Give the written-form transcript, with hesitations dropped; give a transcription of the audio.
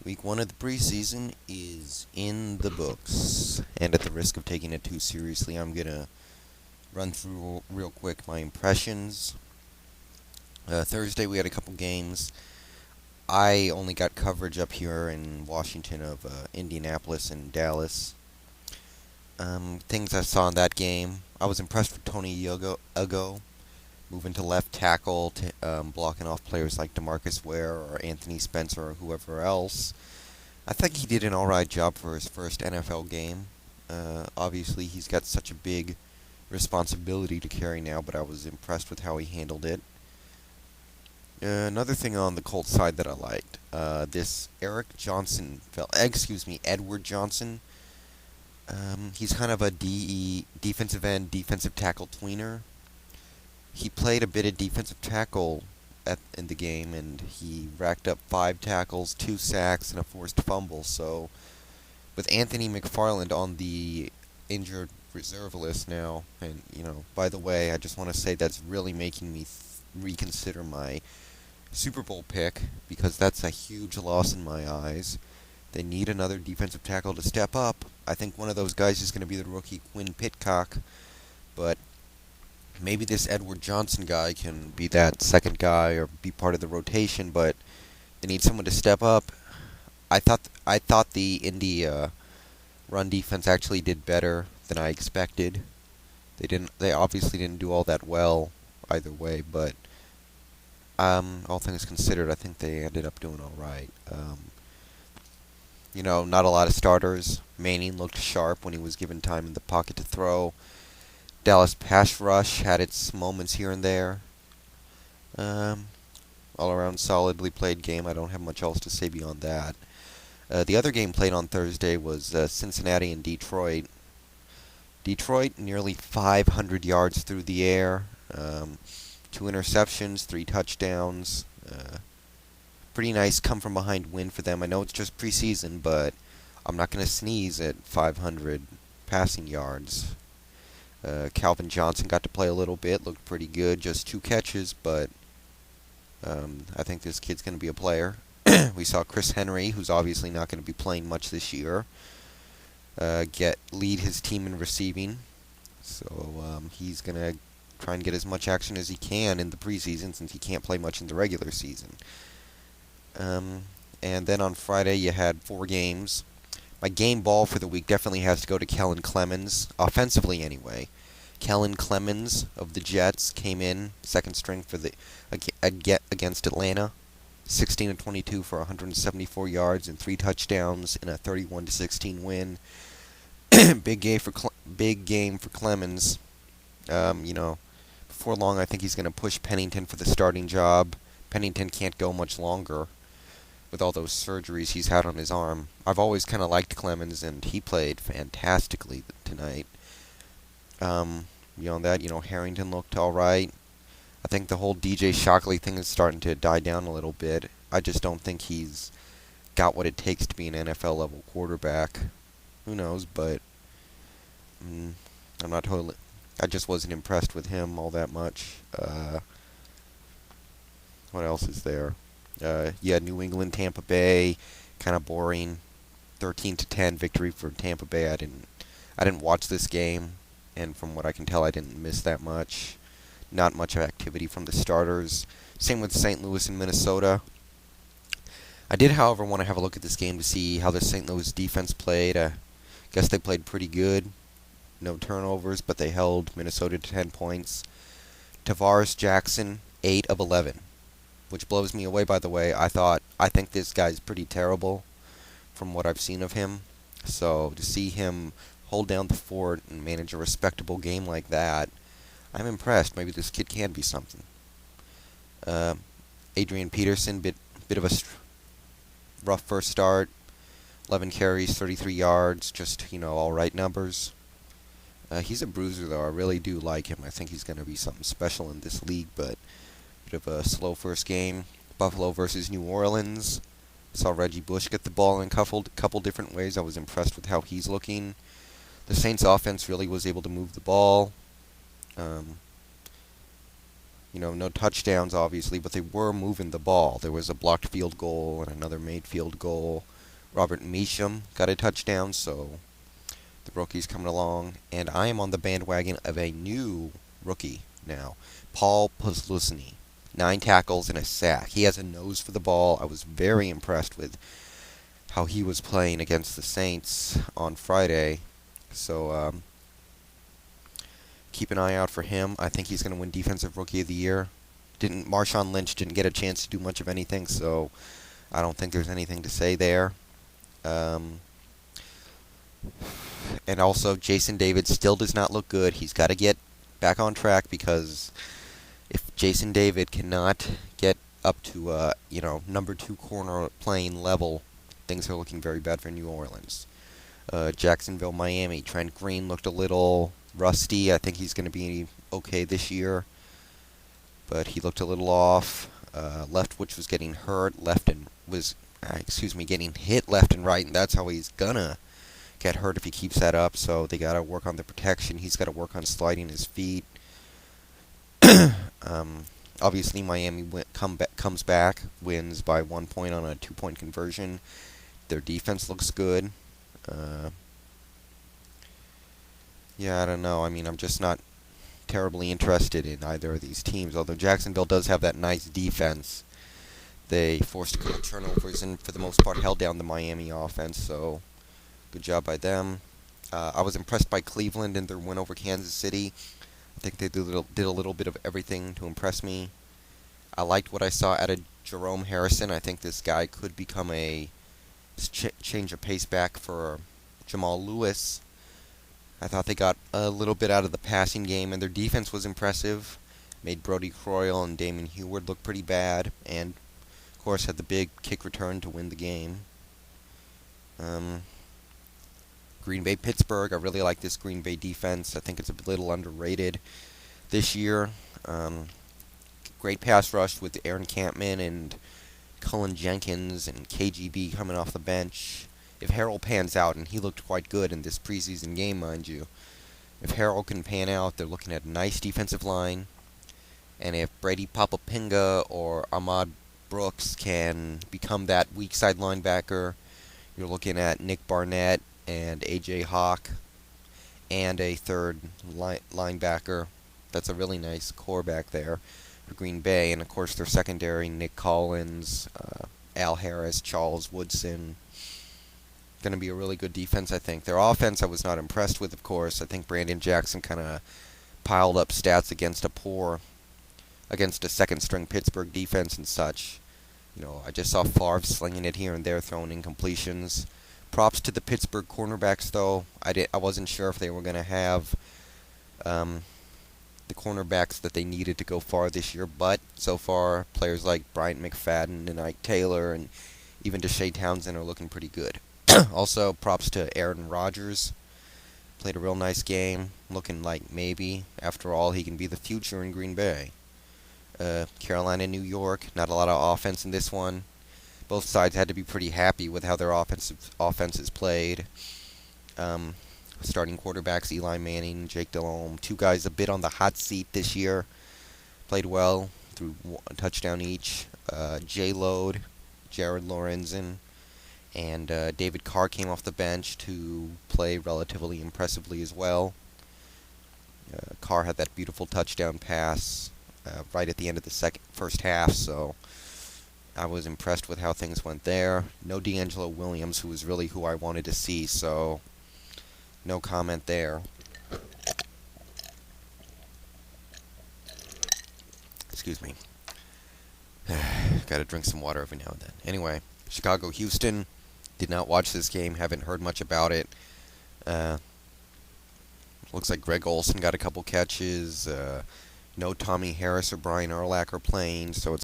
Week 1 of the preseason is in the books, and at the risk of taking it too seriously, I'm going to run through real quick my impressions. Thursday, we had a couple games. I only got coverage up here in Washington of Indianapolis and Dallas. Things I saw in that game, I was impressed with Tony Ugo moving to left tackle, blocking off players like DeMarcus Ware or Anthony Spencer or whoever else. I think he did an alright job for his first NFL game. Obviously, he's got such a big responsibility to carry now, but I was impressed with how he handled it. Another thing on the Colts side that I liked, this Edward Johnson. He's kind of a defensive end, defensive tackle tweener. He played a bit of defensive tackle in the game, and he racked up 5 tackles, 2 sacks, and a forced fumble. So, with Anthony McFarland on the injured reserve list now, and by the way, I just want to say that's really making me reconsider my Super Bowl pick because that's a huge loss in my eyes. They need another defensive tackle to step up. I think one of those guys is going to be the rookie Quinn Pitcock, but maybe this Edward Johnson guy can be that second guy or be part of the rotation, but they need someone to step up. I thought the Indy run defense actually did better than I expected. They obviously didn't do all that well either way, but all things considered, I think they ended up doing all right. Not a lot of starters. Manning looked sharp when he was given time in the pocket to throw. Dallas pass rush had its moments here and there. All around solidly played game. I don't have much else to say beyond that. The other game played on Thursday was Cincinnati and Detroit. Detroit nearly 500 yards through the air, 2 interceptions, 3 touchdowns. Pretty nice come from behind win for them. I know it's just preseason, but I'm not going to sneeze at 500 passing yards. Calvin Johnson got to play a little bit, looked pretty good, just 2 catches, but I think this kid's going to be a player. We saw Chris Henry, who's obviously not going to be playing much this year, lead his team in receiving. So he's going to try and get as much action as he can in the preseason since he can't play much in the regular season. And then on Friday you had 4 games. My game ball for the week definitely has to go to Kellen Clemens, offensively anyway. Kellen Clemens of the Jets came in second string for against Atlanta, 16-22 for 174 yards and 3 touchdowns in a 31-16 win. Big game for Clemens. Before long, I think he's going to push Pennington for the starting job. Pennington can't go much longer with all those surgeries he's had on his arm. I've always kind of liked Clemens, and he played fantastically tonight. Beyond that, Harrington looked all right. I think the whole DJ Shockley thing is starting to die down a little bit. I just don't think he's got what it takes to be an NFL-level quarterback. Who knows, but I'm not totally... I just wasn't impressed with him all that much. What else is there? New England, Tampa Bay, kind of boring. 13-10 victory for Tampa Bay. I didn't watch this game, and from what I can tell, I didn't miss that much. Not much activity from the starters. Same with St. Louis and Minnesota. I did, however, want to have a look at this game to see how the St. Louis defense played. I guess they played pretty good. No turnovers, but they held Minnesota to 10 points. Tavares Jackson, 8 of 11. Which blows me away, by the way. I think this guy's pretty terrible from what I've seen of him. So to see him hold down the fort and manage a respectable game like that, I'm impressed. Maybe this kid can be something. Adrian Peterson, bit of a rough first start. 11 carries, 33 yards, just, all right numbers. He's a bruiser, though. I really do like him. I think he's going to be something special in this league, but bit of a slow first game. Buffalo versus New Orleans. Saw Reggie Bush get the ball in a couple different ways. I was impressed with how he's looking. The Saints offense really was able to move the ball. No touchdowns, obviously, but they were moving the ball. There was a blocked field goal and another made field goal. Robert Meacham got a touchdown, so the rookie's coming along. And I am on the bandwagon of a new rookie now, Paul Posluszny. 9 tackles and a sack. He has a nose for the ball. I was very impressed with how he was playing against the Saints on Friday. So keep an eye out for him. I think he's going to win Defensive Rookie of the Year. Marshawn Lynch didn't get a chance to do much of anything, so I don't think there's anything to say there. Um, and also, Jason David still does not look good. He's got to get back on track, because if Jason David cannot get up to number 2 corner playing level, things are looking very bad for New Orleans. Jacksonville, Miami. Trent Green looked a little rusty. I think he's going to be okay this year, but he looked a little off. Leftwich was getting hurt. Getting hit left and right, and that's how he's gonna get hurt if he keeps that up. So they gotta work on the protection. He's got to work on sliding his feet. Obviously, Miami comes back, wins by 1 point on a 2-point conversion. Their defense looks good. Yeah, I don't know. I mean, I'm just not terribly interested in either of these teams. Although Jacksonville does have that nice defense, they forced a couple turnovers and, for the most part, held down the Miami offense. So, good job by them. I was impressed by Cleveland and their win over Kansas City. I think they did a little bit of everything to impress me. I liked what I saw out of Jerome Harrison. I think this guy could become a change of pace back for Jamal Lewis. I thought they got a little bit out of the passing game, and their defense was impressive. Made Brody Croyle and Damon Heward look pretty bad, and, of course, had the big kick return to win the game. Green Bay, Pittsburgh. I really like this Green Bay defense. I think it's a little underrated this year. Great pass rush with Aaron Campman and Cullen Jenkins and KGB coming off the bench. If Harrell pans out, and he looked quite good in this preseason game, mind you, if Harrell can pan out, they're looking at a nice defensive line. And if Brady Papapinga or Ahmad Brooks can become that weak side linebacker, you're looking at Nick Barnett and A.J. Hawk and a third linebacker. That's a really nice core back there for Green Bay. And, of course, their secondary, Nick Collins, Al Harris, Charles Woodson. Going to be a really good defense, I think. Their offense I was not impressed with, of course. I think Brandon Jackson kind of piled up stats against a second-string Pittsburgh defense and such. I just saw Favre slinging it here and there, throwing incompletions. Props to the Pittsburgh cornerbacks, though. I wasn't sure if they were going to have the cornerbacks that they needed to go far this year, but so far, players like Bryant McFadden and Ike Taylor and even Deshae Townsend are looking pretty good. Also, props to Aaron Rodgers. Played a real nice game, looking like maybe, after all, he can be the future in Green Bay. Carolina, New York, not a lot of offense in this one. Both sides had to be pretty happy with how their offenses played. Starting quarterbacks, Eli Manning, Jake Delhomme, 2 guys a bit on the hot seat this year. Played well, threw a touchdown each. J. Lode, Jared Lorenzen, and David Carr came off the bench to play relatively impressively as well. Carr had that beautiful touchdown pass right at the end of the first half, so I was impressed with how things went there. No D'Angelo Williams, who was really who I wanted to see, so no comment there. Excuse me. Gotta drink some water every now and then. Anyway, Chicago-Houston. Did not watch this game. Haven't heard much about it. Looks like Greg Olsen got a couple catches. No Tommy Harris or Brian Urlacher playing, so it's